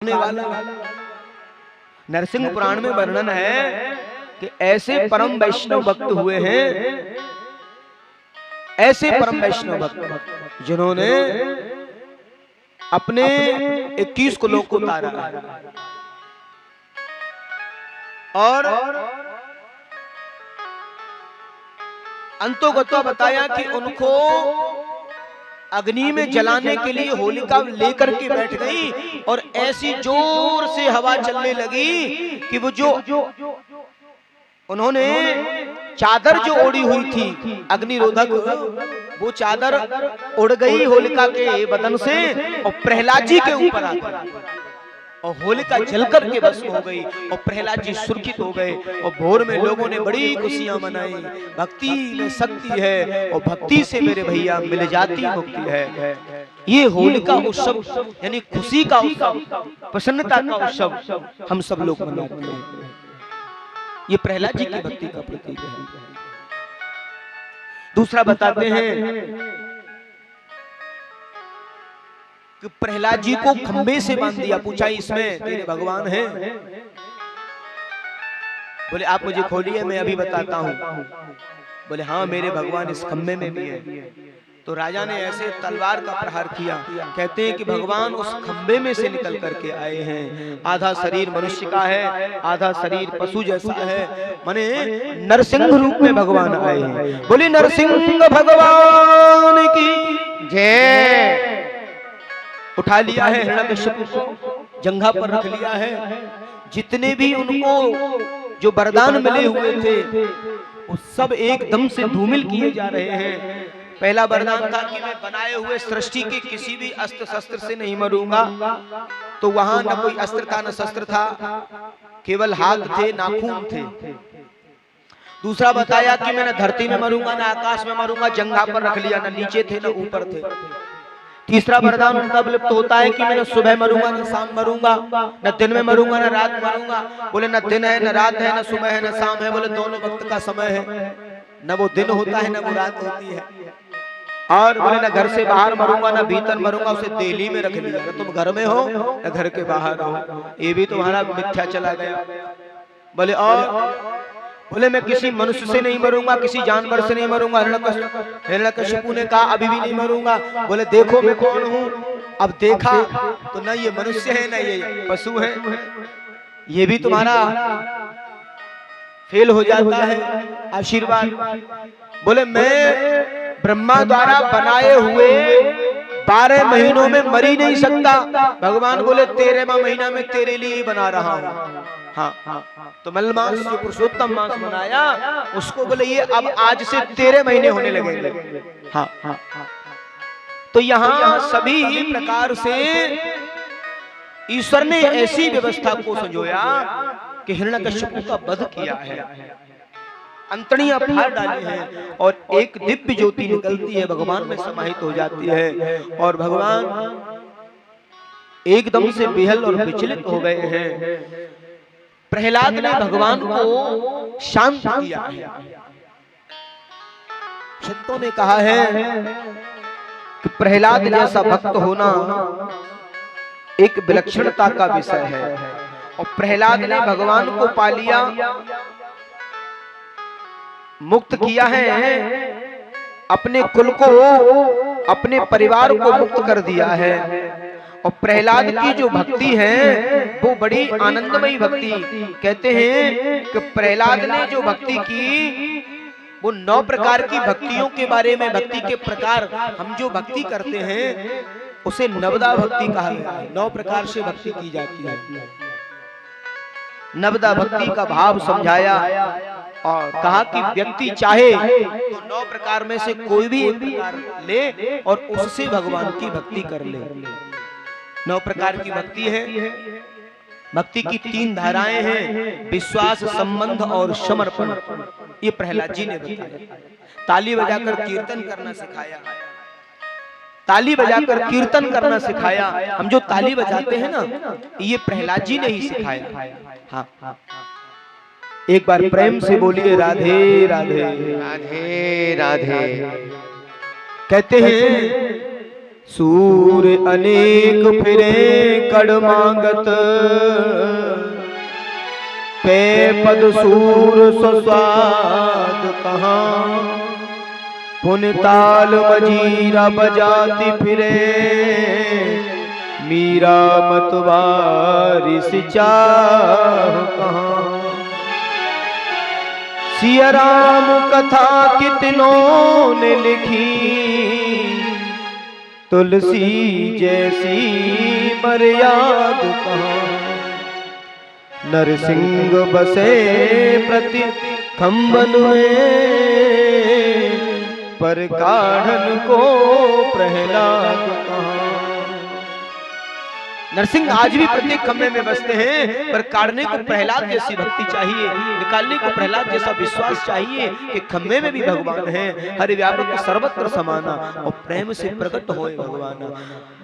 होने वाला। नरसिंह पुराण में वर्णन है कि ऐसे परम वैष्णव भक्त हुए हैं, ऐसे परम वैष्णव भक्त जिन्होंने अपने 21 कुलों को तारा और अंतोगतो बताया कि उनको अग्नि में जलाने के लिए होलिका लेकर के बैठ गई और ऐसी जोर से हवा चलने लगी कि वो जो उन्होंने चादर जो ओढ़ी हुई थी अग्निरोधक, वो चादर उड़ गई होलिका के बदन से और प्रहलाद जी के ऊपर आ गई और होलिका जलकर के भस्म हो गई और प्रहलाद जी सुरक्षित हो गए। और भोर में लोगों ने बड़ी खुशियां मनाई। भक्ति में शक्ति है और भक्ति से मेरे भैया मिल जाती मुक्ति है। ये होलिका उत्सव यानी खुशी का उत्सव, प्रसन्नता का उत्सव हम सब लोग मनाते हैं। ये प्रहलाद जी की भक्ति का प्रतीक है। दूसरा बताते हैं कि प्रहलाद जी को खंबे से बांध दिया। पूछा इसमें तेरे भगवान हैं? बोले आप मुझे खोलिए, मैं अभी बताता हूं। बोले हाँ मेरे भगवान इस खंबे में भी है। तो राजा ने ऐसे तलवार का प्रहार किया। कहते हैं कि भगवान उस खंबे में से निकल करके आए हैं। आधा शरीर मनुष्य का है, आधा शरीर पशु जैसा है, माने नरसिंह रूप में भगवान आए हैं। बोले नरसिंह भगवान की जय। उठा लिया है हिरण्यकश्यप को, जंघा पर रख लिया है। जितने भी उनको जो वरदान मिले हुए थे वो सब एकदम से धूमिल किए जा रहे हैं। पहला वरदान था कि मैं बनाए हुए सृष्टि के किसी भी अस्त्र शस्त्र से नहीं मरूंगा। तो वहां न कोई अस्त्र था न शस्त्र था, केवल हाथ थे, नाखून थे। दूसरा बताया कि मैं न धरती में मरूंगा न आकाश में मरूंगा, जंघा पर रख लिया, न नीचे थे न ऊपर थे। तीसरा वरदान उनका विलुप्त होता है कि मैं न सुबह मरूंगा न शाम मरूंगा, न दिन में मरूंगा न रात मरूंगा। बोले न दिन है न रात है, न सुबह है न शाम है। बोले दोनों वक्त का समय है, न वो दिन होता है न वो रात होती है। और बोले न घर से बाहर मरूंगा न भीतर मरूंगा, उसे देली में रख लिया। न तुम घर में हो न घर के बाहर हो, ये भी तुम्हारा मिथ्या चला गया। बोले और बोले मैं किसी मनुष्य से नहीं मरूंगा, किसी जानवर से नहीं मरूंगा। हिरण्यकश्यपु ने कहा अभी भी नहीं मरूंगा। बोले देखो मैं कौन हूं। अब देखा तो न ये मनुष्य है न ये पशु है, ये भी तुम्हारा फेल हो जाता है आशीर्वाद। बोले मैं ब्रह्मा द्वारा बनाए हुए 12 महीनों में मर ही नहीं सकता। भगवान बोले 13वां महीना में तेरे लिए ही बना रहा हूं। हाँ, तो मलमास जो पुरुषोत्तम मास बनाया उसको बोले ये अब आज से 13 महीने होने लगेंगे। हाँ, तो यहाँ सभी प्रकार से ईश्वर ने ऐसी व्यवस्था को संजोया कि हिरण्यकश्यप का वध किया है, अंतड़ियां फाड़ डाली हैं और एक दिव्य ज्योति निकलती है, भगवान में समाहित हो जाती है। और भगवान एकदम से बेहल और विचलित हो गए हैं। प्रहलाद ने भगवान को शांत किया है। संतों ने कहा है कि प्रहलाद जैसा भक्त होना एक विलक्षणता का विषय है। और प्रहलाद ने भगवान को पा लिया, मुक्त किया है, अपने कुल को अपने परिवार को मुक्त कर दिया है। और प्रहलाद की जो भक्ति है वो बड़ी आनंदमयी भक्ति। कहते हैं कि प्रहलाद ने जो भक्ति की वो 9 प्रकार की भक्तियों के बारे में, भक्ति के प्रकार हम जो भक्ति करते हैं उसे नवदा भक्ति कहा गया है। 9 प्रकार से भक्ति की जाती है। नवदा भक्ति का भाव समझाया और कहा कि व्यक्ति चाहे तो 9 प्रकार में से कोई भी एक प्रकार ले और उससे भगवान की भक्ति कर ले। 9 प्रकार की भक्ति है। भक्ति की 3 धाराएं हैं, विश्वास, संबंध और समर्पण। ये प्रहलाद जी ने बताया। ताली बजाकर कीर्तन करना सिखाया, ताली बजाकर कीर्तन करना सिखाया। हम जो ताली बजाते हैं ना, ये प्रहलाद जी ने ही सिखाया। हाँ, एक बार प्रेम से बोलिए राधे राधे राधे राधे। कहते हैं सूर अनेक फिरे कड़ मांगत, पे पद सूर स्वाद कहाँ, पुन ताल मजीरा बजाती फिरे, मीरा मतवारी सिचाह कहाँ। सिया राम कथा कितनों ने लिखी, तुलसी जैसी मर्याद कहाँ। नरसिंह बसे प्रति खंबन में, पर काढ़न को प्रहलाद कहाँ। नरसिंह आज भी प्रत्येक खंबे में बसते हैं, पर काढ़ने को प्रहलाद जैसी भक्ति चाहिए, निकालने को प्रहलाद जैसा विश्वास चाहिए कि खंबे में भी भगवान है, हर व्यापक सर्वत्र समाना, और प्रेम से प्रकट होए भगवान।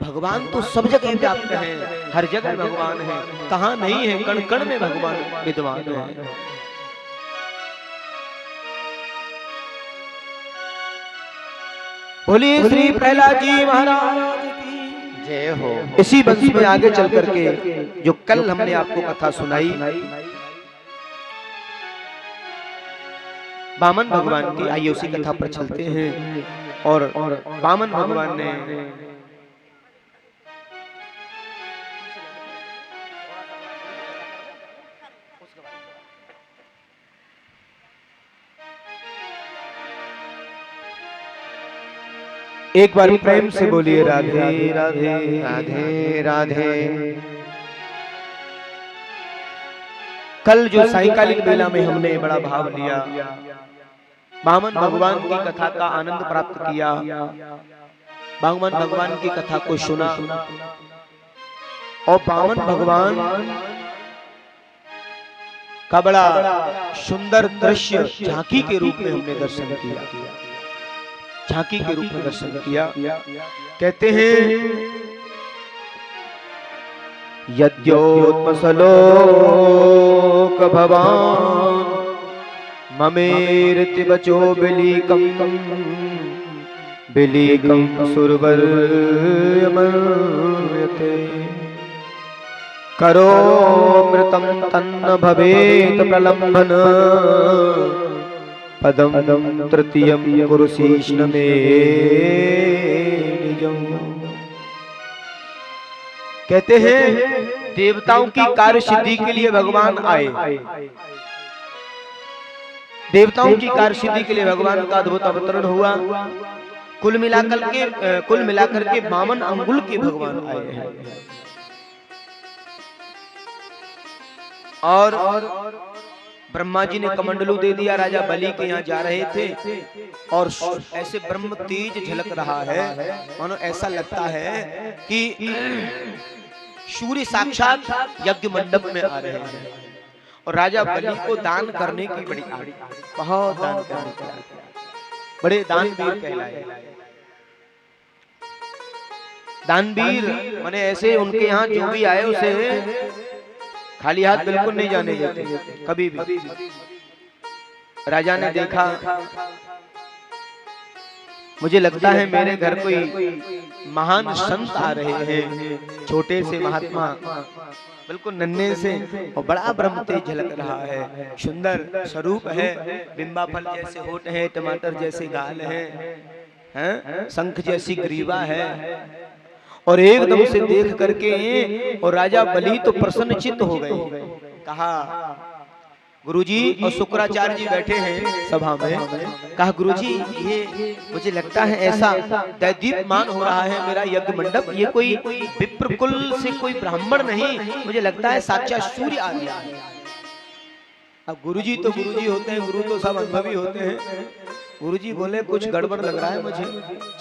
भगवान तो सब जगह व्याप्त है, हर जगह भगवान है, कहाँ नहीं है, कण कण में भगवान विद्वान है। बोलिए श्री प्रहलाद जी महाराज जय हो। इसी वंश में आगे चल करके जो कल हमने आपको कथा सुनाई, वामन भगवान की, आइए उसी कथा पर चलते हैं। और वामन भगवान ने एक बार प्रेम से बोलिए राधे राधे राधे राधे। कल जो सायंकालीन बेला में हमने बड़ा भाव लिया, वामन भगवान की कथा का आनंद प्राप्त किया, वामन भगवान की कथा को सुना, और वामन भगवान का बड़ा सुंदर दृश्य झांकी के रूप में हमने दर्शन किया, झांकी के रूप में दर्शन किया। कहते हैं यद्योत्मसलोक भवान ममेरति बचो बिलीकं सुरवर्यमयते, करो मृतं तन्न भवेत प्रलंबन, पदम तृतीयम कुरुशीष्ण में निजं। कहते हैं देवताओं की कार्य सिद्धि के लिए भगवान आए, देवताओं की कार्य सिद्धि के लिए भगवान का अद्भुत अवतरण हुआ। कुल मिलाकर के 52 अंगुल के भगवान आए हैं। और ब्रह्मा जी ने कमंडलू दे दिया, राजा बलि के यहाँ जा रहे थे, और ऐसे ब्रह्म तेज झलक रहा है, मानो ऐसा लगता है कि सूर्य साक्षात यज्ञ मंडप में आ रहे हैं। और राजा बलि को दान करने की बड़ी आदत, बहुत दान करने की, बड़े दानवीर कहलाए। दानवीर माने ऐसे उनके यहाँ जो भी आए उसे खाली हाथ बिल्कुल नहीं जाने देते कभी भी। राजा ने देखा, मुझे लगता है मेरे घर कोई महान संत आ रहे हैं, छोटे से महात्मा, बिल्कुल नन्हे से, और बड़ा ब्रह्म तेज झलक रहा है, सुंदर स्वरूप है, बिंबा फल जैसे होठ है, टमाटर जैसे गाल है, शंख जैसी ग्रीवा है। और एकदम से देख करके और राजा बलि तो प्रसन्नचित्त हो गए। कहा गुरुजी, और शुक्राचार्य जी बैठे हैं सभा में, कहा गुरुजी ये मुझे लगता है ऐसा दैदीप्यमान हो रहा है मेरा यज्ञ मंडप, ये कोई विप्र कुल से कोई ब्राह्मण नहीं, मुझे लगता है साक्षात सूर्य आ गया। अब गुरुजी तो गुरुजी होते हैं, गुरु तो सब अनुभवी होते हैं। गुरुजी बोले कुछ गड़बड़ लग रहा है मुझे,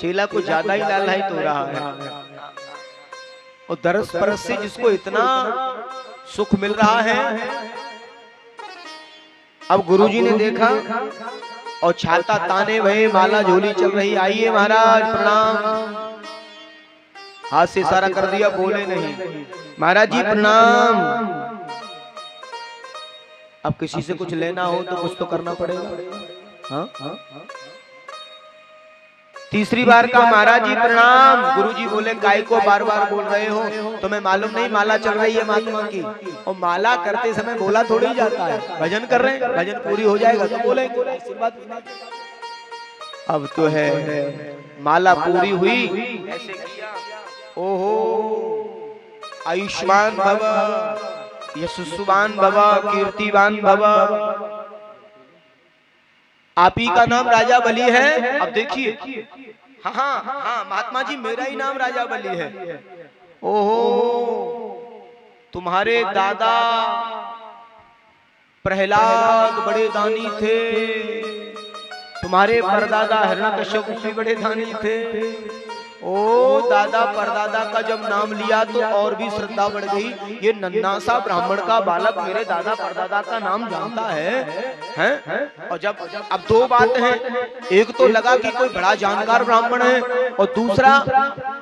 चेला को ज्यादा ही लालहाई तो रहा है, और दरस परस से जिसको इतना सुख मिल रहा है। अब गुरुजी ने देखा और छाता ताने भये, माला झोली चल रही, आइए महाराज प्रणाम, हाथ से इशारा कर दिया, बोले नहीं, महाराज जी प्रणाम। अब किसी से कुछ लेना हो तो कुछ तो करना पड़ेगा। हाँ तीसरी बार का महाराज जी प्रणाम। गुरुजी बोले काय को बार बार बोल रहे हो, तुम्हें मालूम नहीं माला चल रही है महात्मा की। और माला करते समय बोला थोड़ी जाता है, भजन कर रहे हैं, भजन पूरी हो जाएगा तो बोलेंगे आशीर्वाद। अब तो है माला पूरी हुई, ऐसे किया, ओहो आयुष्मान भव, यशस्वान भव, कीर्तिवान भव। आप ही का नाम राजा बलि है। अब देखिए, हाँ हाँ हाँ महात्मा जी मेरा ही नाम राजा बलि है। ओहो तुम्हारे दादा प्रहलाद बड़े दानी थे, तुम्हारे परदादा हिरण्यकश्यप भी बड़े दानी थे। ओ दादा परदादा का जब नाम लिया तो और भी श्रद्धा बढ़ गई। ये नन्हा सा ब्राह्मण का बालक मेरे दादा परदादा का नाम जानता है, हैं? और जब अब दो बात है, एक तो लगा कि कोई बड़ा जानकार ब्राह्मण है, और दूसरा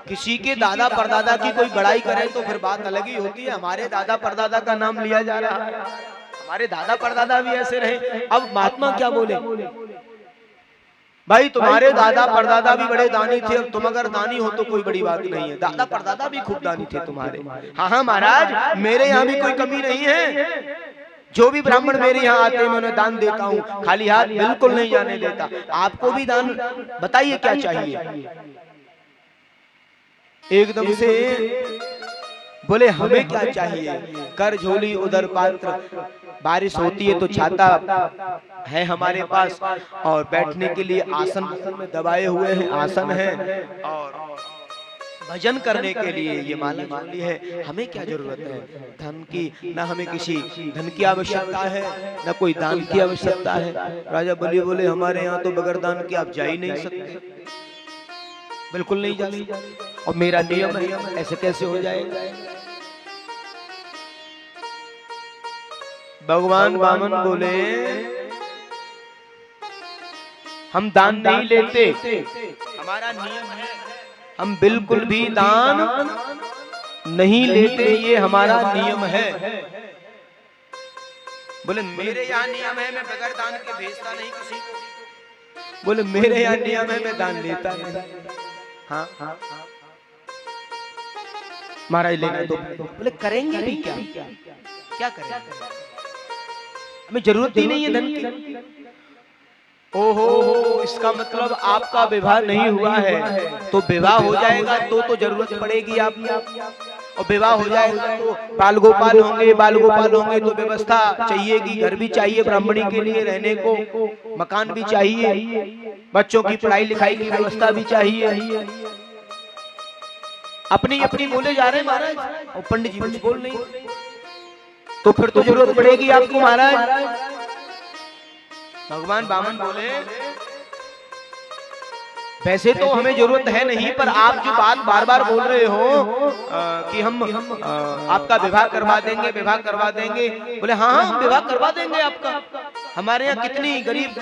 किसी के दादा परदादा की कोई बड़ाई करे तो फिर बात अलग ही होती है। हमारे दादा परदादा का नाम लिया जा रहा है, हमारे दादा परदादा भी ऐसे रहे। अब महात्मा क्या बोले, भाई तुम्हारे दादा परदादा भी बड़े दानी थे, और तुम अगर दानी हो तो कोई बड़ी बात नहीं है, दादा परदादा भी खूब दानी थे तुम्हारे। हाँ हाँ महाराज मेरे यहाँ भी कोई कमी नहीं है, जो भी ब्राह्मण मेरे यहाँ आते हैं मैं उन्हें दान देता हूँ, खाली हाथ बिल्कुल नहीं जाने देता। आपको भी दान बताइए क्या चाहिए। एकदम से बोले हमें क्या चाहिए, कर झोली उधर पात्र, बारिश होती है तो छाता है हमारे पास, और बैठने के लिए आसन में दबाए हुए हैं आसन है, और भजन करने के लिए ये माला माली है। हमें क्या जरूरत है धन की, न हमें किसी धन की आवश्यकता है, न कोई दान की आवश्यकता है। राजा बलि बोले हमारे यहाँ तो बगैर दान के आप जा ही नहीं सकते, बिल्कुल नहीं जा सकते, और मेरा नियम है, ऐसे कैसे हो जाएगा। भगवान वामन बोले हम दान नहीं लेते, हमारा नियम है, हम बिल्कुल भी दान नहीं लेते, ये हमारा नियम है। बोले मेरे यहाँ नियम है मैं बगैर दान के भेजता नहीं किसी को। बोले मेरे यहाँ नियम है मैं दान लेता नहीं। हाँ हाँ महाराज लेना तो बोले करेंगे भी क्या, क्या करेंगे, हमें जरूरत ही नहीं है धन की। ओहो इसका मतलब आपका विवाह नहीं हुआ है, तो विवाह हो जाएगा तो जरूरत पड़ेगी आपको, और विवाह हो जाएगा तो बाल गोपाल होंगे, बाल गोपाल होंगे तो व्यवस्था चाहिएगी, घर भी चाहिए ब्राह्मणी के लिए रहने को, मकान भी चाहिए, बच्चों की पढ़ाई लिखाई की व्यवस्था भी चाहिए। अपनी अपनी बोले जा रहे हैं महाराज, और पंडित जी कुछ बोल नहीं, तो फिर तो जरूरत पड़ेगी आपको महाराज। भगवान वामन बोले वैसे तो हमें जरूरत है नहीं, पर आप जो बात बार बार बोल रहे हो कि हम आपका विवाह करवा देंगे, विवाह करवा देंगे। बोले हाँ हाँ विवाह करवा देंगे आपका। हमारे यहाँ कितनी गरीब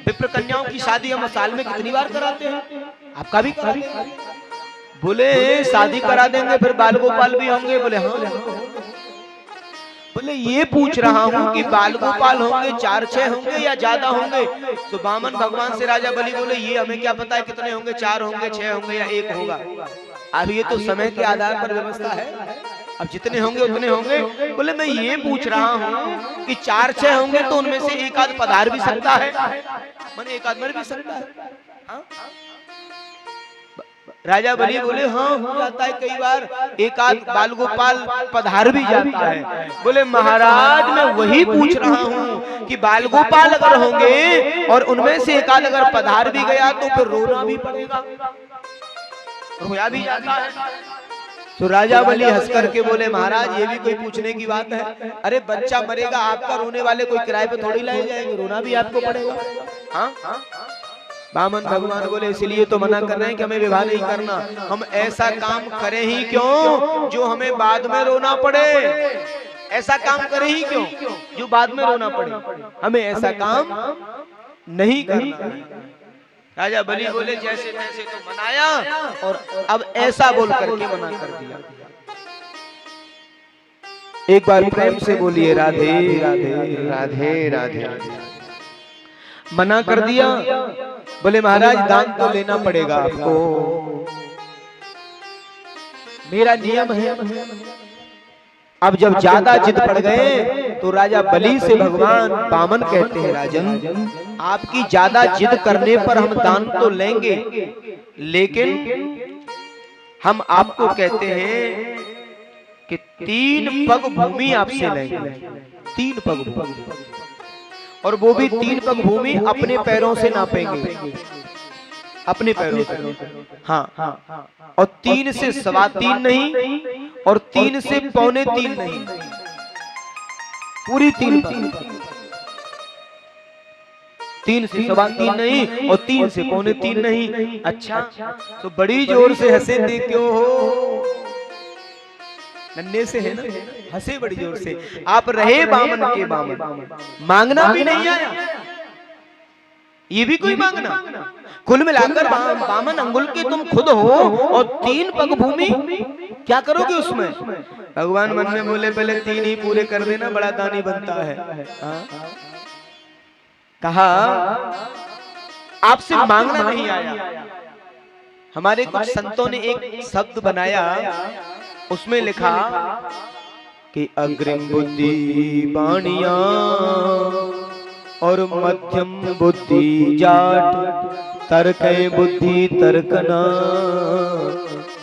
विप्र कन्याओं की शादी हम साल में कितनी बार कराते हैं, आपका भी करा देंगे। बोले शादी करा देंगे फिर बाल गोपाल भी होंगे। बोले हाँ। बोले ये पूछ रहा हूँ कि बाल गोपाल होंगे 4-6 होंगे या ज्यादा होंगे। तो वामन भगवान से राजा बलि बोले ये हमें क्या पता है कितने होंगे, 4 होंगे, 6 होंगे या 1 होगा। अब ये तो समय के आधार पर व्यवस्था है, अब जितने होंगे उतने होंगे। बोले मैं ये पूछ रहा हूँ कि 4-6 होंगे तो उनमें से एक आध पधार भी सकता है, माने एक आध मर भी सकता है। हाँ? राजा बलि बोले हाँ हो जाता है कई बार, एक आध बाल गोपाल पधार भी जाता है। बोले महाराज मैं वही पूछ रहा हूँ कि बाल गोपाल अगर होंगे और उनमें से एक आध अगर पधार भी गया तो फिर रोना भी पड़ेगा, रोया भी जाता है। तो राजा बलि हंस करके बोले महाराज ये भी कोई पूछने की बात है, अरे बच्चा मरेगा आपका, रोने वाले कोई किराए पे थोड़ी लाए जाएंगे, रोना भी आपको पड़ेगा। हाँ वामन भगवान बोले इसलिए तो मना कर रहे हैं कि हमें विवाह नहीं करना, हम ऐसा काम करें ही क्यों जो हमें बाद में रोना पड़े, ऐसा काम करें ही क्यों जो बाद में रोना पड़े, हमें ऐसा काम नहीं करना। राजा बलि बोले जैसे तैसे तो मनाया, और अब ऐसा बोल करके मना कर दिया। एक बार प्रेम से बोलिए राधे राधे राधे राधे। मना कर दिया। बोले महाराज दान तो लेना पड़ेगा आपको, मेरा नियम है। अब जब ज्यादा जिद पड़ गए तो राजा बलि से भगवान वामन कहते हैं, राजन आपकी ज्यादा जिद करने पर हम दान तो लेंगे, लेकिन हम आपको कहते हैं कि 3 पग भूमि आपसे लेंगे, 3 पग भूमि, और वो भी 3 पग भूमि अपने पैरों से नापेंगे, अपने पैरों से। हाँ, और 3 से 3.25 नहीं, और 3 से 3.25 नहीं, पूरी 3 पग। 3 से 3.25 नहीं और 3 से 3.25 नहीं। अच्छा, तो बड़ी जोर से हंसे थे, क्यों हो? नन्हे से है ना, हंसे बड़ी जोर से। आप रहे बामन के बामन, मांगना भी नहीं आया, ये भी कोई मांगना? कुल मिलाकर बामन अंगुल के तुम खुद हो, और 3 पग भूमि क्या करोगे उसमें? भगवान मन में बोले पहले 3 ही पूरे कर देना, बड़ा दानी बनता है। कहा आपसे मांगना नहीं आया। हमारे कुछ संतों ने एक शब्द बनाया, उसमें लिखा कि अग्रिम बुद्धि बाणिया और मध्यम बुद्धि जाट, तर्क बुद्धि तर्कना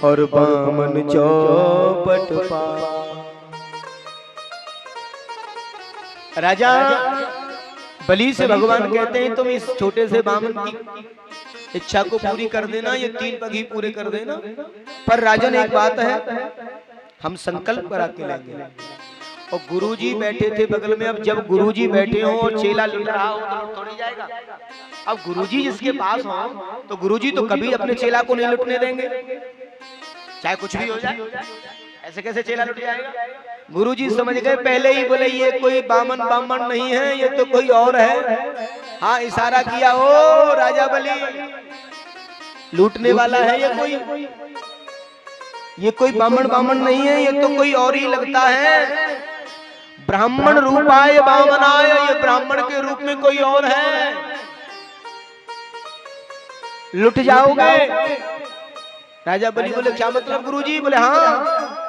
और बामन चौपट पा। राजा बलि से भगवान कहते हैं तुम इस छोटे से बामन की इच्छा को पूरी कर देना, ये 3 पग ही पूरे कर देना। पर राजन एक बात है, हम संकल्प करा के लेंगे। और गुरुजी बैठे थे बगल में। अब जब गुरुजी बैठे हो और चेला लुट रहा हो तो लुट थोड़ी जाएगा। अब गुरुजी जिसके पास हो तो गुरुजी तो कभी अपने चेला को नहीं लुटने देंगे, चाहे कुछ भी हो जाए। ऐसे कैसे चेला लुट जाएगा? गुरुजी समझ गए पहले ही, बोले ये कोई बामन बामन नहीं है, ये तो कोई और है। हाँ, इशारा किया, ओ राजा बलि लूटने वाला है ये कोई बामन बामन नहीं है, ये तो कोई और ही लगता है। ब्राह्मण रूपाय बामनाय, ये ब्राह्मण के रूप में कोई और है, लुट जाओगे। राजा बलि बोले क्या मतलब गुरुजी? बोले हाँ,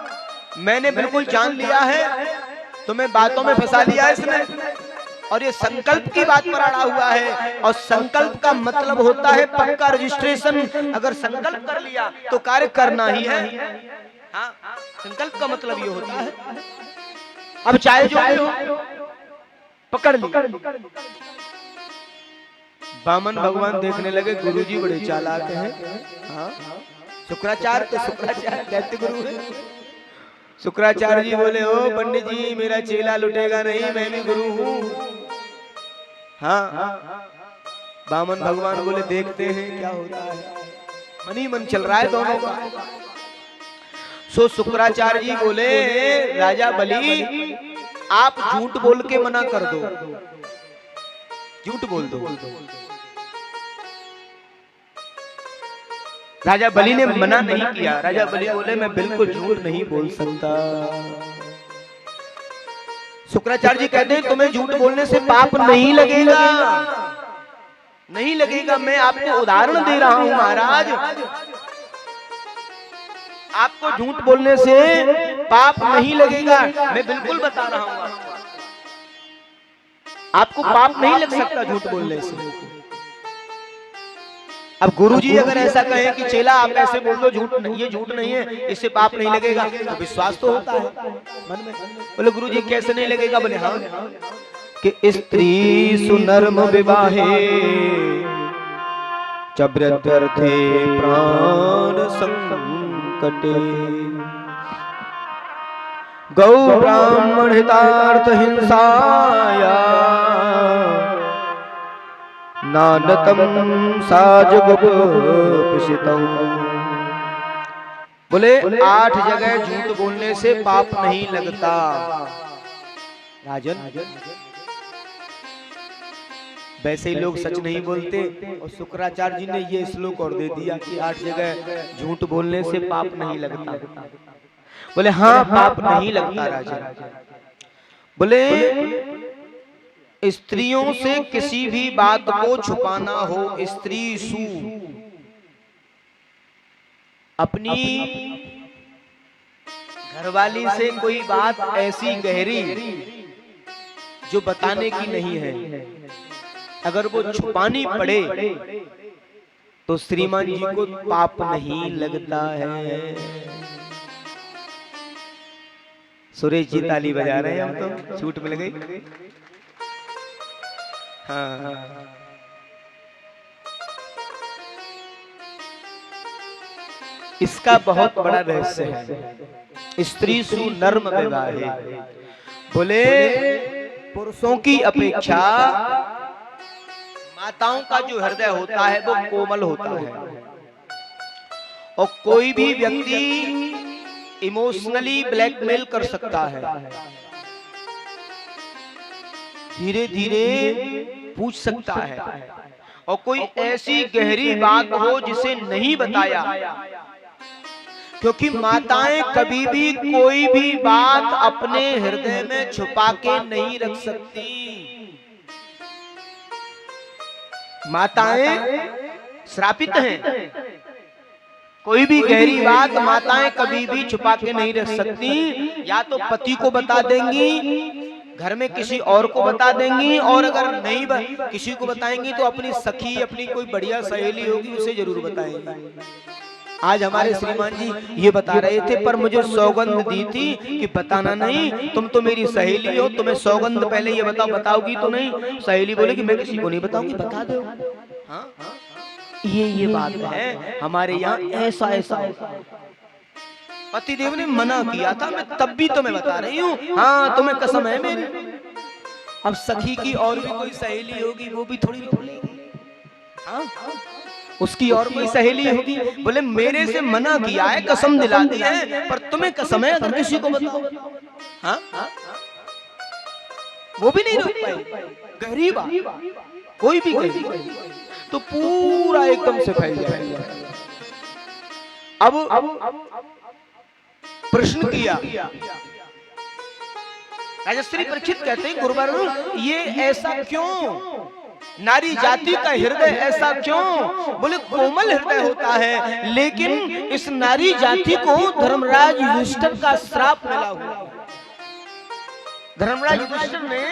मैंने बिल्कुल जान लिया है, तुम्हें बातों में फंसा लिया इसने, और ये संकल्प की बात पर अड़ा हुआ है। और संकल्प का मतलब होता है पक्का रजिस्ट्रेशन। अगर संकल्प कर लिया तो कार्य करना ही है। हाँ, संकल्प का मतलब ये होता है। अब चाहे जो भी हो, पकड़ लिया। बामन भगवान देखने लगे गुरुजी बड़े चालाक हैं। हाँ, शुक्राचार्य तो शुक्राचार्य दैत्य गुरु है। शुक्राचार्य जी बोले, ओ पंडित जी मेरा चेला लुटेगा नहीं, मैं भी गुरु हूँ। हाँ, बामन भगवान बोले देखते हैं क्या होता है। मन ही मन चल रहा है दोनों का। सो शुक्राचार्य जी बोले, राजा बलि आप झूठ बोल के मना कर दो, झूठ बोल दो। राजा बलि ने मना नहीं किया। राजा बलि बोले मैं बिल्कुल झूठ नहीं बोल सकता। शुक्राचार्य जी कहते हैं तुम्हें झूठ बोलने से पाप नहीं लगेगा, नहीं लगेगा। मैं आपको उदाहरण दे रहा हूं महाराज, आपको झूठ बोलने से पाप नहीं लगेगा। मैं बिल्कुल बता रहा हूं आपको पाप नहीं लग सकता झूठ बोलने से। अब गुरुजी अगर ऐसा कहे कि चेला आप ऐसे बोल दो, झूठ ये झूठ नहीं है, इससे पाप नहीं लगेगा, तो विश्वास तो होता है मन में। बोले गुरुजी कैसे नहीं लगेगा? बोले हाँ, कि स्त्री सुनर्म विवाहे चब्रत्यर्थे प्राण संकटे गौ ब्राह्मण हितार्थ हिंसाया नानतम साजुगुप्सितम। बोले 8 जगह झूठ बोलने से पाप नहीं लगता। राजन वैसे ही लोग सच नहीं बोलते, और शुक्राचार्य जी ने ये श्लोक और दे दिया कि 8 जगह झूठ बोलने से पाप नहीं लगता। बोले हाँ पाप नहीं लगता राजन। बोले स्त्रियों से किसी भी बात को छुपाना हो, स्त्री सु अपनी घरवाली से कोई बात ऐसी गहरी जो बताने की नहीं है, अगर वो छुपानी पड़े तो श्रीमान जी को पाप नहीं लगता है। सुरेश जी ताली बजा रहे हैं, हम तो छूट मिल गई। हाँ, इसका बहुत बड़ा रहस्य है। स्त्री सु नर्म विवाहे, बोले पुरुषों की अपेक्षा माताओं का जो हृदय होता है वो कोमल होता है, और कोई भी व्यक्ति इमोशनली ब्लैकमेल कर सकता है, धीरे धीरे पूछ सकता है, और कोई ऐसी गहरी बात हो जिसे नहीं बताया, क्योंकि माताएं कभी भी कोई भी बात अपने हृदय में छुपा के नहीं रख सकती। माताएं श्रापित हैं, कोई भी गहरी बात माताएं कभी भी छुपा के नहीं रख सकती। या तो पति को बता देंगी, घर में किसी और को बता देंगी, और अगर नहीं किसी को बताएंगी तो अपनी सखी, अपनी कोई बढ़िया सहेली होगी उसे जरूर बताएंगी। आज हमारे श्रीमान जी ये बता रहे थे, पर मुझे सौगंध दी थी कि बताना नहीं, तुम तो मेरी सहेली हो, तुम्हें सौगंध पहले ये बताओगी तो नहीं। सहेली बोले कि मैं किसी को नहीं बताऊंगी, बता दो। हाँ, ये बात है हमारे यहाँ, ऐसा ऐसा पतिदेव ने मना किया था, मैं तब भी तुम्हें बता रही हूँ। हाँ, तुम्हें कसम है मेरी। अब सखी की और भी कोई सहेली होगी, वो भी थोड़ी बोलेगी, हाँ उसकी और कोई सहेली होगी, बोले मेरे से मना किया है, कसम दिला दी है, पर तुम्हें कसम है अगर किसी को बताओ। हाँ, वो भी नहीं रोक पाई। गहरी बात, कोई भी गहरी तो पूरा एकदम से फैल जाएगा। अब प्रश्न किया, राजश्री परीक्षित कहते हैं गुरुवर ये ऐसा क्यों, नारी जाति का हृदय ऐसा क्यों? बोले कोमल हृदय होता है, लेकिन इस नारी जाति को धर्मराज युधिष्ठिर का श्राप मिला हुआ। धर्मराज युधिष्ठिर ने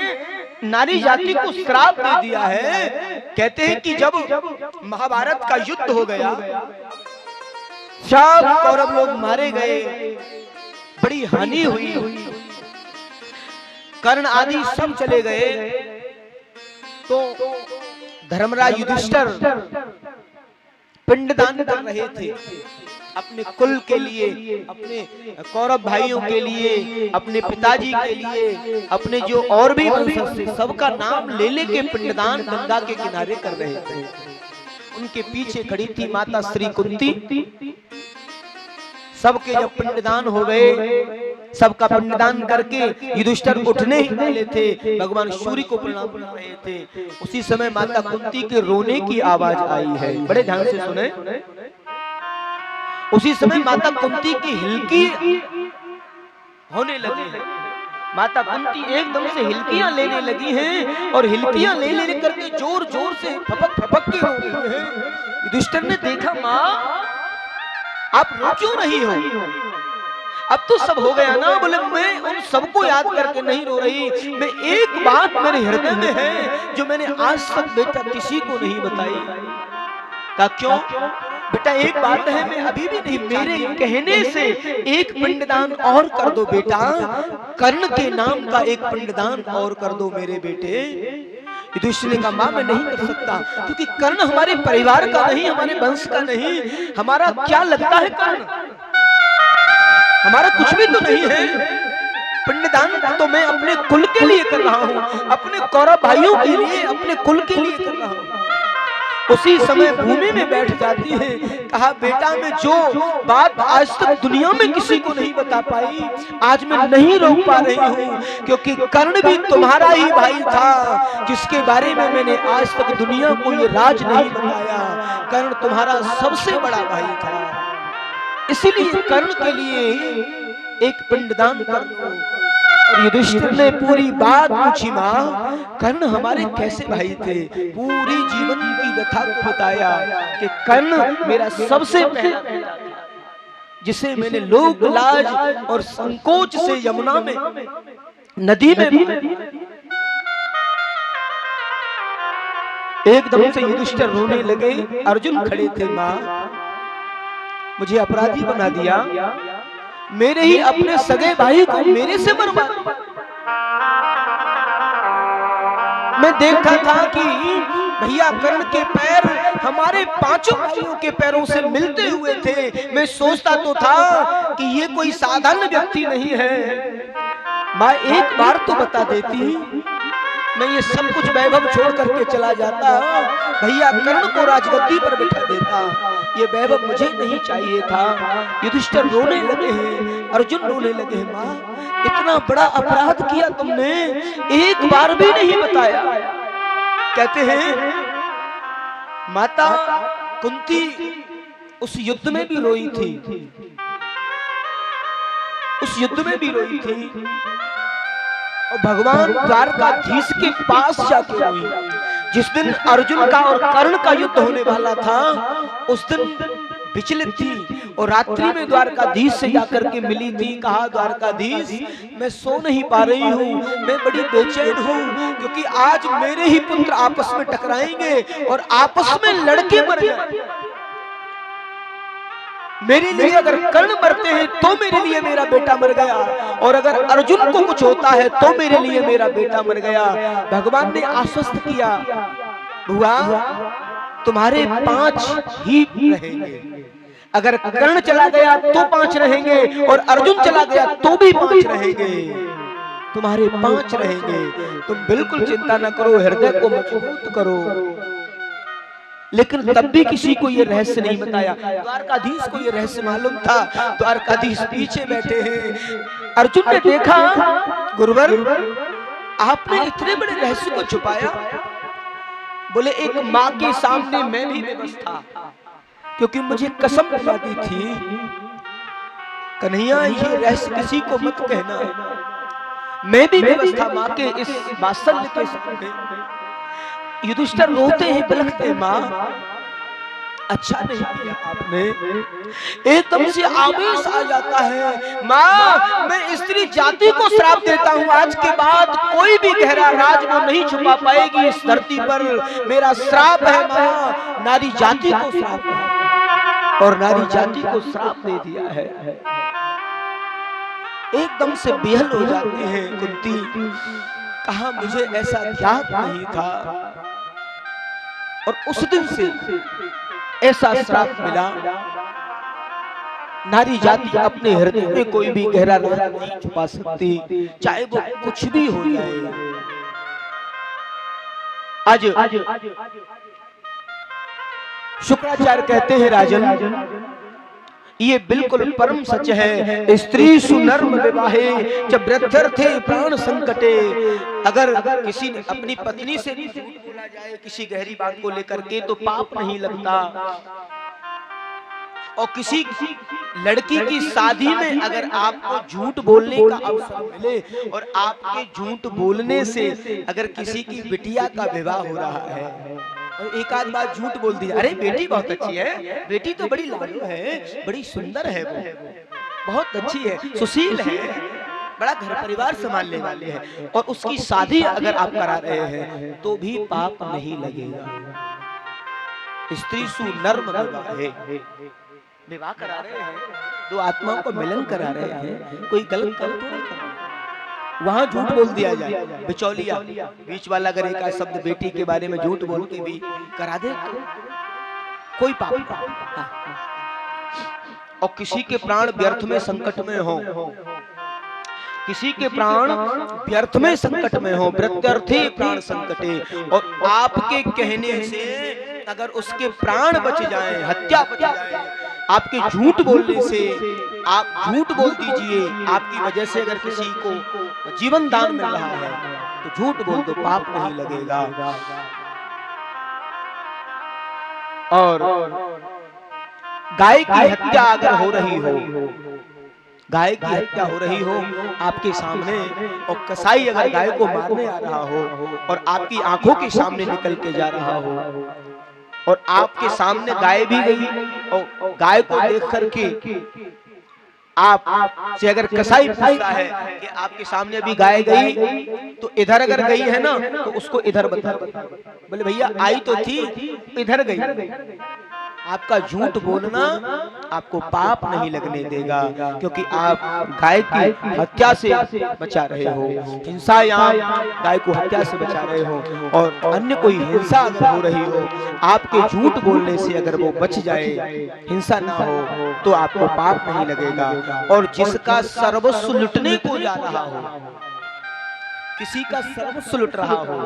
नारी जाति को श्राप दे दिया है। कहते हैं कि जब महाभारत का युद्ध हो गया, सब कौरव लोग मारे गए, बड़ी हानि हुई, कर्ण आदि सब चले गए, तो धर्मराज युधिष्ठिर पिंडदान कर रहे थे अपने कुल के लिए, अपने कौरव भाइयों के लिए, अपने पिताजी के लिए, अपने जो और भी वंशज थे सबका नाम ले लेके पिंडदान गंगा के किनारे कर रहे थे। उनके पीछे खड़ी थी माता श्री कुंती। सबके जब पिंडदान हो गए, सबका पिंडदान करके युधिष्ठिर उठने ही वाले थे, भगवान सूर्य को प्रणाम कर रहे थे, उसी समय माता कुंती के रोने की आवाज आई है। बड़े ध्यान से सुने। उसी समय माता कुंती की हिलकी होने लगी है। माता कुंती एकदम से हिलकियां लेने लगी हैं, और हिलकियां ले करके जोर जोर से फपक फपक के रो रही है। युधिष्ठिर ने देखा, माँ आप रो क्यों नहीं हो? अब तो सब हो गया ना। बोले मैं उन सबको याद करके नहीं रो रही, मैं एक बात मेरे हृदय में है जो मैंने आज तक बेटा किसी को नहीं बताई। कहा क्यों? बेटा एक बात है, मैं अभी भी नहीं, मेरे कहने से एक पिंडदान और कर दो बेटा, कर्ण के नाम का एक पिंडदान और कर दो मेरे बेटे। युधिष्ठिर ने कहा मां मैं नहीं कर सकता, क्योंकि कर्ण हमारे परिवार का नहीं, हमारे वंश का नहीं, हमारा क्या लगता है कर्ण, हमारा कुछ भी तो नहीं है। पिंडदान तो मैं अपने कुल के लिए कर रहा हूँ, अपने कौरव भाइयों के लिए, अपने कुल के लिए कर रहा हूँ। उसी समय भूमि में बैठ जाती है। कहा बेटा मैं जो बात आज तक दुनिया में किसी को नहीं बता पाई, आज मैं नहीं रोक पा रही हूँ, क्योंकि कर्ण भी तुम्हारा ही भाई था, जिसके बारे में मैंने आज तक दुनिया को ये राज नहीं बताया। कर्ण तुम्हारा सबसे बड़ा भाई था, इसीलिए कर्ण के लिए एक पिंडदान कर दो। और युधिष्ठिर ने पूरी बात पूछी, माँ कर्ण हमारे कैसे भाई थे। पूरी जीवन की व्यथा को बताया कि कर्ण मेरा सबसे पहला बेटा था, जिसे मैंने लोक लाज और संकोच से यमुना में नदी में एकदम से युधिष्ठिर रोने लगे। अर्जुन खड़े थे, माँ मुझे अपराधी बना दिया, मेरे ही अपने सगे भाई को मेरे से मरवा दिया। मैं देखा था कि भैया कर्ण के पैर हमारे पांचों भाइयों के पैरों से मिलते हुए थे। मैं सोचता तो था कि ये कोई साधारण व्यक्ति नहीं है। माँ एक बार तो बता देती, मैं ये सब कुछ वैभव छोड़ करके चला जाता, भैया कर्ण को राजगद्दी पर बिठा देता। ये वैभव मुझे नहीं चाहिए था। युधिष्ठिर रोने लगे हैं, अर्जुन रोने लगे हैं, माँ इतना बड़ा अपराध किया तुमने, एक बार भी नहीं बताया। कहते हैं माता कुंती उस युद्ध में भी रोई थी, उस युद्ध में भी रोई थी, और भगवान द्वारकाधीश के पास जाके रोई। जिस दिन अर्जुन का और कर्ण का युद्ध होने वाला था, उस दिन विचलित थी और रात्रि में द्वारकाधीश से जाकर के मिली थी। कहा, द्वारकाधीश मैं सो नहीं पा रही हूँ, मैं बड़ी बेचैन हूँ, क्योंकि आज मेरे ही पुत्र आपस में टकराएंगे और आपस में लड़के मर जाएंगे। मेरे लिए अगर कर्ण मरते हैं तो मेरे लिए मेरा बेटा मर गया, और अगर अर्जुन को कुछ होता है तो मेरे लिए मेरा बेटा मर गया। भगवान ने आश्वस्त किया, बुआ तुम्हारे 5 ही रहेंगे, अगर कर्ण चला गया तो 5 रहेंगे और अर्जुन चला गया तो भी 5 रहेंगे, तुम्हारे 5 रहेंगे। तुम बिल्कुल चिंता न करो, हृदय को मजबूत करो। लेकिन तब भी किसी को ये रहस्य नहीं बताया। द्वारकाधीश को ये रहस्य मालूम था। द्वारकाधीश पीछे बैठे हैं। अर्जुन ने देखा, गुरुवर आपने इतने बड़े रहस्य को छुपाया। बोले एक माँ के सामने मैं भी बेबस था, क्योंकि मुझे कसम दिलाती थी कन्हैया ये रहस्य किसी को मत कहना। मैं भी बेबस था माँ के इस वात्सल्य के सामने। युधिष्ठिर रोते हैं, बिलखते हैं, माँ अच्छा नहीं किया आपने। एकदम से आवेश आ जाता है, माँ मैं स्त्री जाति को श्राप देता हूँ, आज के बाद कोई भी गहरा राज वो नहीं छुपा पाएगी इस धरती पर। मेरा श्राप है माँ, नारी जाति को श्राप है, और नारी जाति को श्राप दे दिया है। एकदम से बेहल हो जाते हैं कुंती। कहा मुझे ऐसा ज्ञात नहीं था, और उस दिन से ऐसा श्राप मिला, नारी जाति अपने हृदय में कोई भी गहरा राज नहीं छुपा सकती, चाहे वो कुछ भी हो जाए। आज शुक्राचार्य कहते हैं, राजन ये बिल्कुल परम सच है। स्त्री सुनर्म विवाहे जब वृद्धर्थे प्राण संकटे। अगर किसी ने अपनी पत्नी से भी झूठ बोला जाए किसी गहरी बात को लेकर के तो पाप नहीं लगता, और किसी लड़की की शादी में अगर आपको झूठ बोलने का अवसर मिले और आपके झूठ बोलने से अगर किसी की बिटिया का विवाह हो रहा है और एक आध बार झूठ बोल दिया, अरे बेटी बहुत अच्छी है, बेटी तो बड़ी लाडू है, बड़ी सुंदर है, वो बहुत अच्छी है, सुशील है, बड़ा घर परिवार संभालने वाले हैं, और उसकी शादी अगर आप करा रहे हैं तो भी पाप नहीं लगेगा। स्त्री सुनर्म विवाह है, विवाह करा रहे हैं, दो आत्माओं को मिलन करा रहे हैं, कोई गलत काम तो नहीं कर रहे। वहां झूठ बोल दिया जाए, बिचौलिया बीच वाला अगर एक शब्द बेटी के बारे में झूठ बोल के भी करा दे तो कोई पाप नहीं। और किसी के प्राण व्यर्थ में संकट में हो, किसी के प्राण व्यर्थ में संकट में हो, वृत्यर्थे प्राण संकटे, और आपके कहने से अगर उसके प्राण बच जाएं, हत्या बच जाए, आपके झूठ बोलने से, आप झूठ बोल दीजिए, आपकी वजह से अगर किसी को जीवन दान मिल रहा है तो झूठ बोल दो, पाप नहीं लगेगा। और गाय की हत्या अगर हो रही हो, गाय की हत्या हो रही हो आपके सामने, और कसाई अगर गाय को मारने आ रहा हो और आपकी आंखों के सामने निकल के जा रहा हो, और आपके सामने गाय भी गई, और गाय को देख करके आप से अगर कसाई पूछता है कि आपके सामने अभी गाय गई तो इधर अगर गई है ना तो उसको इधर बता, बोले भैया आई तो थी इधर गई। आपका झूठ बोलना आपको पाप नहीं लगने देगा, क्योंकि आप गाय की हत्या से बचा रहे हो, हिंसायाम गाय को हत्या से बचा रहे हो, और अन्य कोई हिंसा अगर हो रही हो, आपके झूठ बोलने से अगर वो बच जाए, हिंसा ना हो, तो आपको पाप नहीं लगेगा। और जिसका सर्वस्व लुटने को जा रहा हो, किसी का सर्वस्व लुट रहा हो,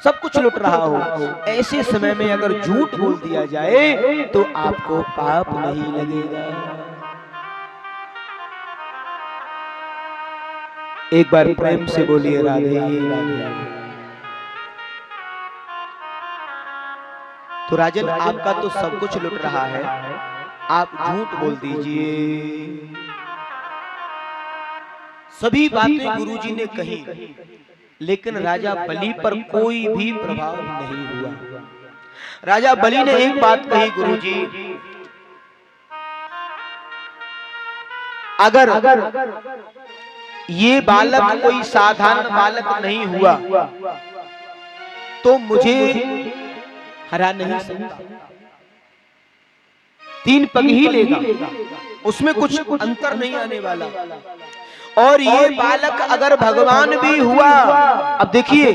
सब कुछ लुट रहा हो, ऐसे समय में अगर झूठ बोल दिया जाए तो आपको पाप नहीं लगेगा। एक बार प्रेम से बोलिए राधे राधे। तो राजन, आपका तो सब कुछ लुट रहा है, आप झूठ बोल दीजिए। सभी बातें गुरुजी ने कही, लेकिन राजा बलि पर कोई भी प्रभाव नहीं हुआ। राजा बलि ने एक बात कही, गुरुजी अगर ये बालक कोई साधारण बालक नहीं हुआ तो मुझे हरा नहीं सकता, 3 पग ही लेगा, उसमें कुछ अंतर नहीं आने वाला। और ये बालक अगर भगवान भी हुआ, अब देखिए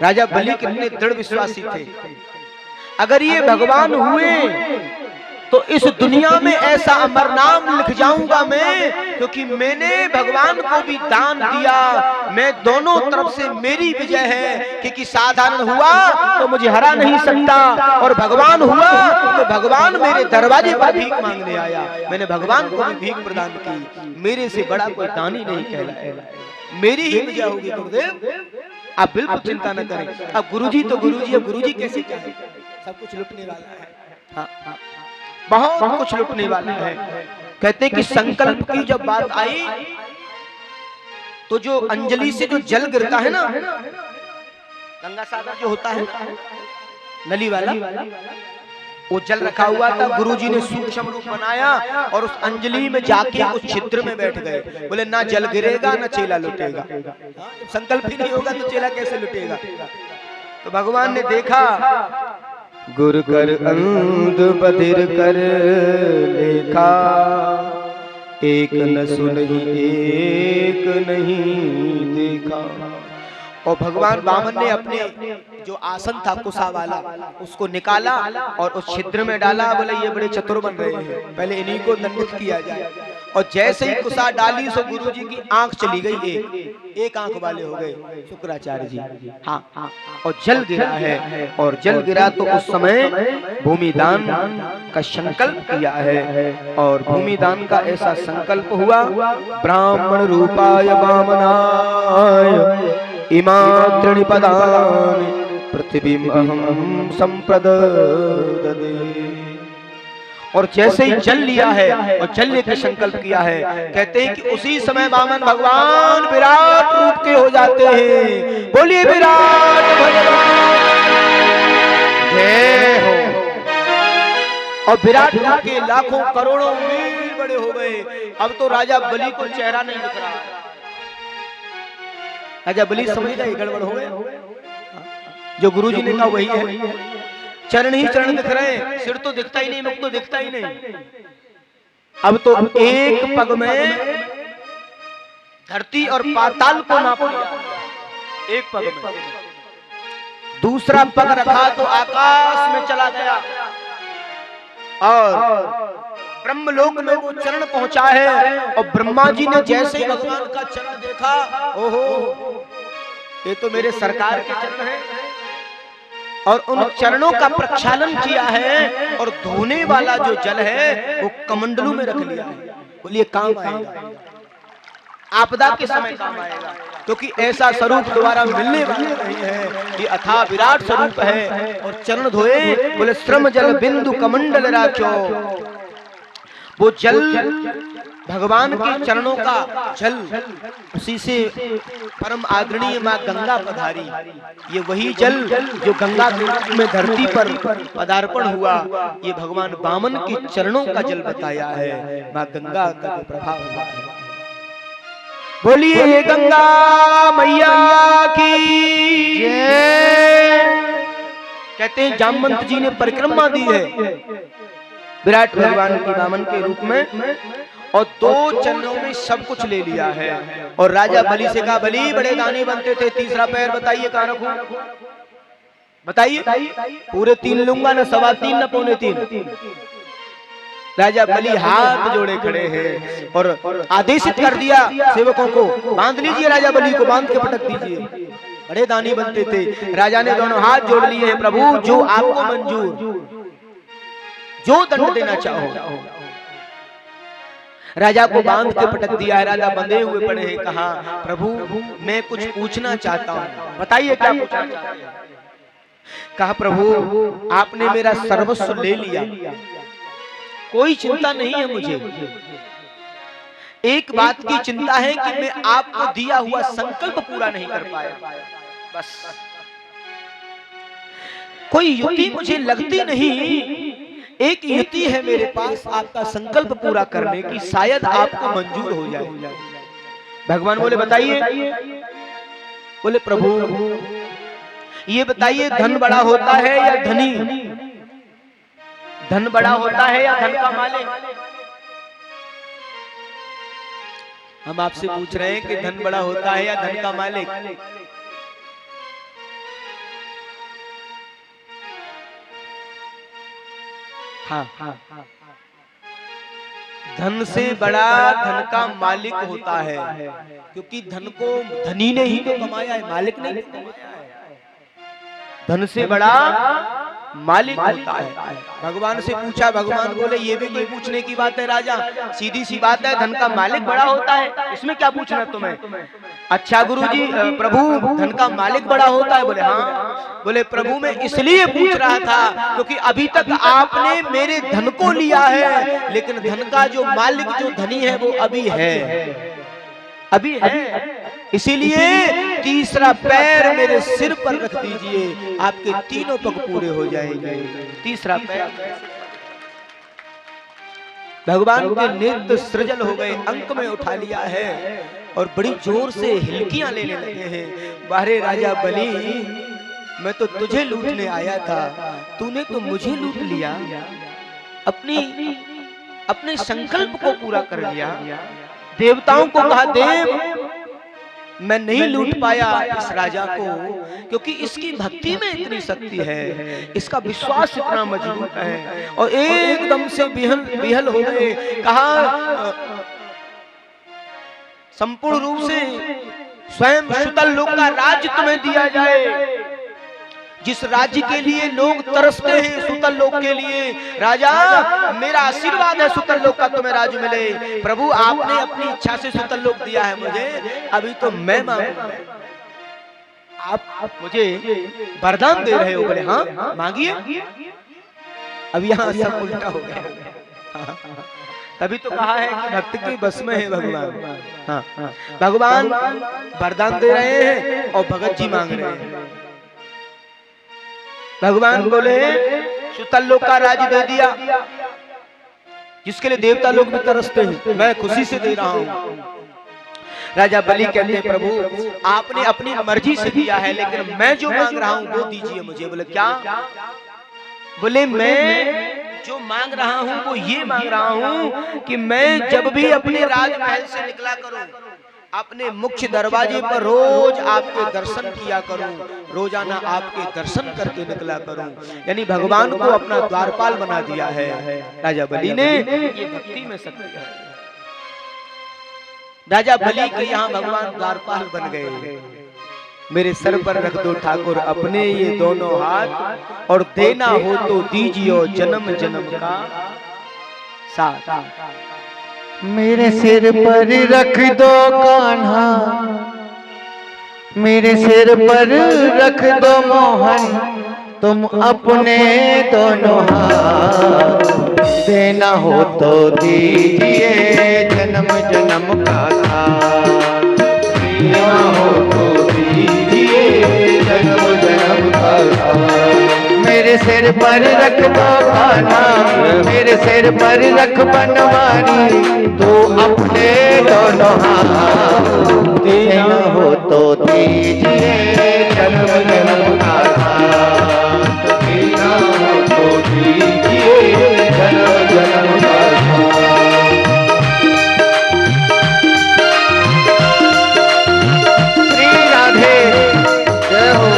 राजा बलि कितने दृढ़ विश्वासी थे, अगर ये भगवान हुए तो इस दुनिया में ऐसा अमर नाम लिख जाऊंगा मैं, क्योंकि मैंने भगवान को भी दान दिया, मैं दोनों तरफ से मेरी विजय है, क्योंकि साधारण हुआ तो मुझे हरा नहीं सकता, और भगवान हुआ तो भगवान मेरे दरवाजे पर भीख मांगने आया, मैंने भगवान को भी भीख प्रदान की, मेरे से बड़ा कोई दानी नहीं कहलाएगा, मेरी ही विजय होगी गुरुदेव, आप बिल्कुल चिंता न करें। अब गुरुजी तो गुरुजी, अब गुरुजी कैसे कहें, सब कुछ लुटने वाला है, हाँ बहुत कुछ लुटने वाला है। कहते हैं कि संकल्प की जब बात आई तो जो अंजलि से जो जल गिरता है ना, गंगा सागर जो होता है नली वाला, वो जल रखा हुआ था, गुरुजी ने सूक्ष्म रूप बनाया और उस अंजलि में जाके उस छिद्र में बैठ गए, बोले ना जल गिरेगा ना चेला लुटेगा, संकल्प ही नहीं होगा तो चेला कैसे लुटेगा। तो भगवान ने देखा, गुरु कर अंध बधिर कर लेखा, एक न सुनहि एक नहीं देखा। और भगवान वामन ने अपने जो आसन था कुसा वाला उसको निकाला और उस छिद्र में डाला, बोले ये बड़े चतुर बन रहे हैं, पहले इन्हीं को दंडित किया जाए। और जैसे ही कुसा डाली सो गुरुजी की आंख चली गई, एक आंख वाले हो गए शुक्राचार्य जी, हाँ, और जल गिरा है, और जल गिरा तो उस समय भूमिदान का संकल्प किया है, और भूमिदान का ऐसा संकल्प हुआ, ब्राह्मण रूपाय वामनाय इमात्रिणी पदानि पृथ्वीम अहम संप्रददे। और जैसे ही जल लिया है और जल लेकर संकल्प किया है, कहते हैं कि उसी समय वामन भगवान विराट रूप के हो जाते हैं। बोलिए विराट भगवान जय हो। और विराट रूप के लाखों करोड़ों मील बड़े हो गए। अब तो राजा बलि को चेहरा नहीं दिख रहा, राजा बलि समझ गए गड़बड़ हो गया, जो गुरुजी ने कहा वही है, चरण ही चरण दिख रहे हैं, सिर तो दिखता ही नहीं, मुख तो दिखता ही नहीं। अब तो एक पग में धरती और पाताल को नाप लिया, एक पग में, दूसरा पग रखा तो आकाश में चला गया, और ब्रह्मलोक में वो चरण पहुंचा है। और ब्रह्मा जी ने जैसे ही भगवान का चरण देखा, ओहो ये तो मेरे सरकार के चरण हैं, और उन चरणों का प्रक्षालन किया है, और धोने वाला जो जल है वो कमंडलू में रख लिया है। बोलिए काम आएगा, आपदा के समय काम आएगा, क्योंकि ऐसा स्वरूप दोबारा मिलने वाला नहीं है। ये अथाह विराट स्वरूप है। और चरण धोए, बोले श्रम जल बिंदु कमंडल राख्यो, वो जल भगवान के चरणों का जल, उसी से परम आदरणीय माँ गंगा पधारी। ये वही जल जो गंगा के रूप में धरती पर पदार्पण हुआ, ये भगवान वामन के चरणों का जल बताया है। माँ गंगा का जो प्रभाव हुआ है। बोलिए गंगा मैया की जय। कहते हैं जामवंत जी ने परिक्रमा दी है विराट भगवान की वामन के रूप में, और 2 चरणों में सब कुछ ले लिया है। और राजा बलि से कहा, बलि बड़े दानी बनते थे, तीसरा पैर बताइए कहां रखूं, बताइए। पूरे 3 लूंगा ना, 3.25 ना 3.25। राजा बलि हाथ जोड़े खड़े हैं और आदेशित कर दिया सेवकों को, बांध लीजिए राजा बलि को, बांध के पटक दीजिए। बड़े दानी बनते थे। राजा ने दोनों हाथ जोड़ लिए हैं, प्रभु जो आपको मंजूर, जो दंड देना चाहो। राजा को बांध के पटक दिया है। राजा बंधे हुए पड़े हैं। कहा, प्रभु मैं कुछ पूछना चाहता हूं, बताइए क्या पूछना चाहते हैं। कहा, प्रभु आपने मेरा सर्वस्व ले लिया, कोई चिंता नहीं है मुझे, एक बात की चिंता है कि मैं आपको दिया हुआ संकल्प पूरा नहीं कर पाया, बस। कोई युक्ति मुझे लगती नहीं, एक युक्ति है मेरे पास आपका संकल्प पूरा करने की, शायद आपको मंजूर हो जाए। भगवान बोले, बताइए। बोले, प्रभु ये बताइए, धन बड़ा होता है या धनी? धन बड़ा होता है या धन का मालिक? हम आपसे पूछ रहे हैं कि धन बड़ा होता है या धन का मालिक? हाँ, धन से बड़ा धन का मालिक होता है, क्योंकि धन को धनी ने ही तो कमाया है, मालिक ने नहीं कमाया है। धन से बड़ा मालिक होता है। भगवान से पूछा, भगवान बोले, ये भी कोई पूछने की बात है राजा, सीधी सी बात है, धन का मालिक बड़ा होता है, इसमें क्या पूछना तुम्हें? अच्छा गुरुजी, प्रभु धन का मालिक बड़ा होता है? बोले हाँ। बोले, प्रभु मैं इसलिए पूछ रहा था क्योंकि अभी तक आपने मेरे धन को लिया है, लेकिन धन का जो मालिक, जो धनी है, वो अभी है, अभी है। इसीलिए तीसरा पैर मेरे सिर पर रख दीजिए, आपके 3 पग पूरे हो जाएंगे। तीसरा पैर भगवान के नेत्र सृजल हो गए, अंक में उठा लिया है और बड़ी जोर से हिलकियां लेने लगे हैं। बाहरे राजा बलि, मैं तो तुझे लूटने आया था, तूने तो मुझे लूट लिया, अपने संकल्प को पूरा कर लिया। देवताओं को कहा, देव मैं नहीं लूट पाया इस राजा को, क्योंकि इसकी भक्ति में इतनी शक्ति है, इसका विश्वास इतना मजबूत है। और एकदम से बिहल हो गए। कहा, संपूर्ण रूप से स्वयं सुतल लोक का राज्य तुम्हें दिया जाए, जिस राज्य के लिए लोग तरसते हैं, सुतल लोक के लिए। राजा मेरा आशीर्वाद है सुतल लोक का तुम्हें राज्य मिले। प्रभु आपने अपनी इच्छा से सुतल लोक दिया है मुझे, अभी तो मैं मांगू, आप मुझे वरदान दे रहे हो? बोले हाँ मांगिए। अब यहाँ सब उल्टा हो गया। तभी तो कहा है कि भक्त के बस में है भगवान। हाँ, भगवान वरदान दे रहे हैं और भगत जी मांग रहे हैं। भगवान बोले, सुतल लोक का राज्य दे दिया, जिसके लिए देवता लोग भी तरसते हैं, मैं खुशी से दे रहा हूं। राजा बलि कहते हैं, प्रभु आपने अपनी मर्जी से दिया है, लेकिन मैं जो मांग रहा हूं वो दीजिए मुझे। बोले क्या? बोले मैं जो मांग रहा हूं वो ये मांग रहा हूं कि मैं जब भी अपने राजमहल से निकला करूं, अपने मुख्य दरवाजे पर रोज आपके दर्शन किया करूं, रोजाना आपके दर्शन करके निकला करूं। यानी भगवान को अपना द्वारपाल बना दिया है राजा बलि ने। ये भक्ति में शक्ति है। राजा बलि के यहाँ भगवान द्वारपाल बन गए। मेरे सर पर रख दो ठाकुर अपने ये दोनों हाथ, और देना हो तो दीजिए जन्म जन्म का साथ। मेरे सिर पर रख दो कान्हा, मेरे सिर पर रख दो मोहन, तुम अपने दोनों हाथ देना हो तो दीजिए जन्म जन्म का साथ, देना हो तो दीजिए जन्म जन्म का साथ। मेरे सिर पर रख दो खाना, मेरे सिर पर रख बनवारी, तो अपने दोनों हाथ, देना हो तो दीजिए जन्म जन्म का साथ, देना हो तो दीजिए जन्म जन्म का साथ। श्री राधे जय हो।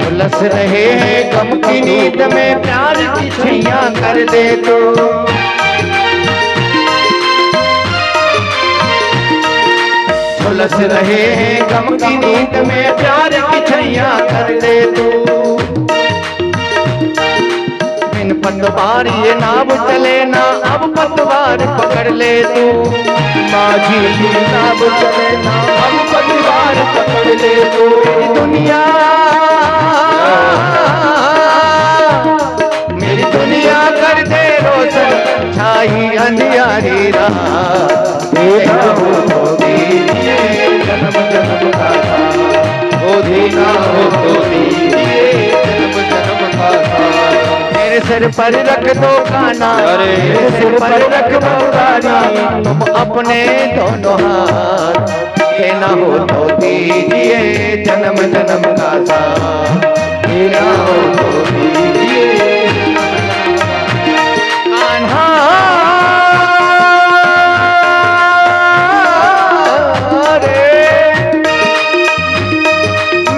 झुलस रहे हैं गम की नींद में, प्यार की छैया कर दे तो। झुलस रहे हैं गम की नींद में, प्यार की छैया कर दे तो। बिन पतवार ये नाव चले ना, अब पतवार पकड़ ले तू। माझी ये नाव चले ना, अब पतवार पकड़ ले तू। दुनिया मेरी दुनिया कर दे रोशन, छाई अंधियारी रात, देना हो तो दीजिए जन्म जन्म का साथ, ओ देना हो तो दीजिए जन्म जन्म का साथ। मेरे सिर पर रख दो खाना, मेरे सिर पर रख दो गाना, तुम अपने दोनों हाथ, देना हो तो दीजिए जन्म जन्म का साथ, देना हो तो दीजिए। कान्हा रे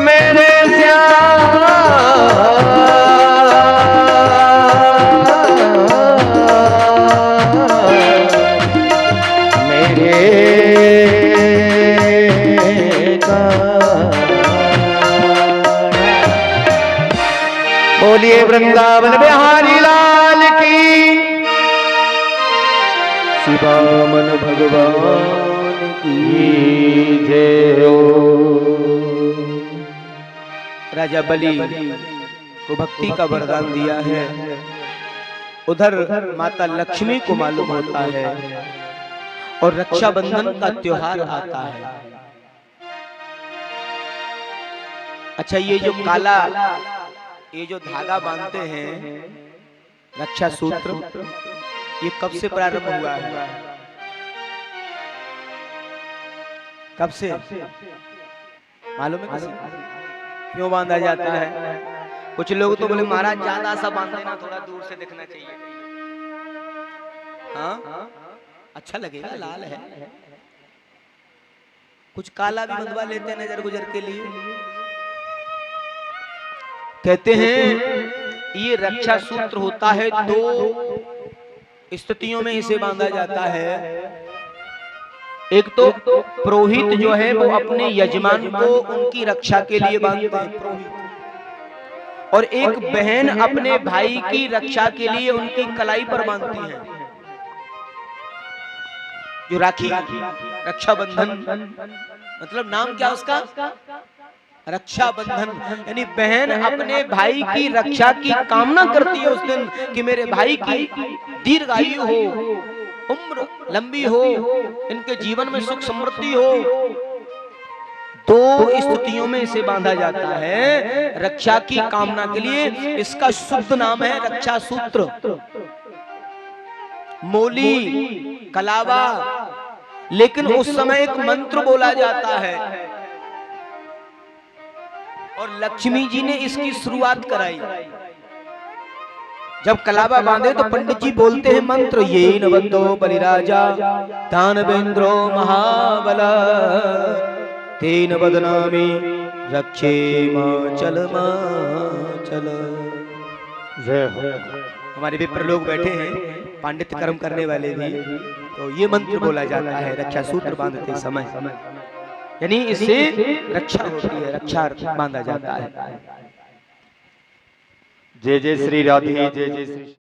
मेरे बोलिए वृंदावन बिहारी लाल की, शिवामन भगवान की जय हो। राजा बलि को भक्ति का वरदान दिया है, उधर माता लक्ष्मी को मालूम होता है और रक्षाबंधन का त्योहार आता है। अच्छा, ये जो काला, ये जो धागा बांधते हैं रक्षा सूत्र, ये कब से प्रारंभ हुआ है? कब से मालूम है? किसी क्यों बांधा जाता है? कुछ लोग तो बोले महाराज ज्यादा सा बांध देना, थोड़ा दूर से दिखना चाहिए। हाँ, अच्छा लगेगा, लाल है। कुछ काला भी बंधवा लेते हैं नजर गुजर के लिए। कहते हैं ये रक्षा सूत्र होता है, दो स्थितियों में इसे बांधा जाता है। एक तो पुरोहित जो है वो अपने यजमान को उनकी रक्षा के लिए बांधते हैं, पुरोहित। और एक बहन अपने भाई की रक्षा के लिए उनकी कलाई पर बांधती है, जो राखी, रक्षाबंधन। मतलब नाम क्या उसका? रक्षाबंधन। यानी बहन अपने भाई की रक्षा की कामना करती है उस दिन कि मेरे भाई की दीर्घायु हो, उम्र लंबी हो, इनके जीवन में सुख समृद्धि हो। दो स्थितियों में इसे बांधा जाता है रक्षा की कामना के लिए। इसका शुद्ध नाम है रक्षा सूत्र। मोली, कलावा, लेकिन उस समय एक मंत्र बोला जाता है और लक्ष्मी जी ने इसकी शुरुआत कराई। जब कलावा बांधे तो पंडित जी बोलते हैं मंत्र, ये नवतो बलिराजा दानवेंद्रो महाबल तेन बदनामी रक्षे माचल माचल। जय हो। हमारे विप्र लोग बैठे हैं, पांडित्य कर्म करने वाले भी, तो ये मंत्र बोला जाता है रक्षा सूत्र बांधते समय, यानी इससे रक्षा होती है, रक्षा बांधा जाता है। जय जय श्री राधे, जय जय श्री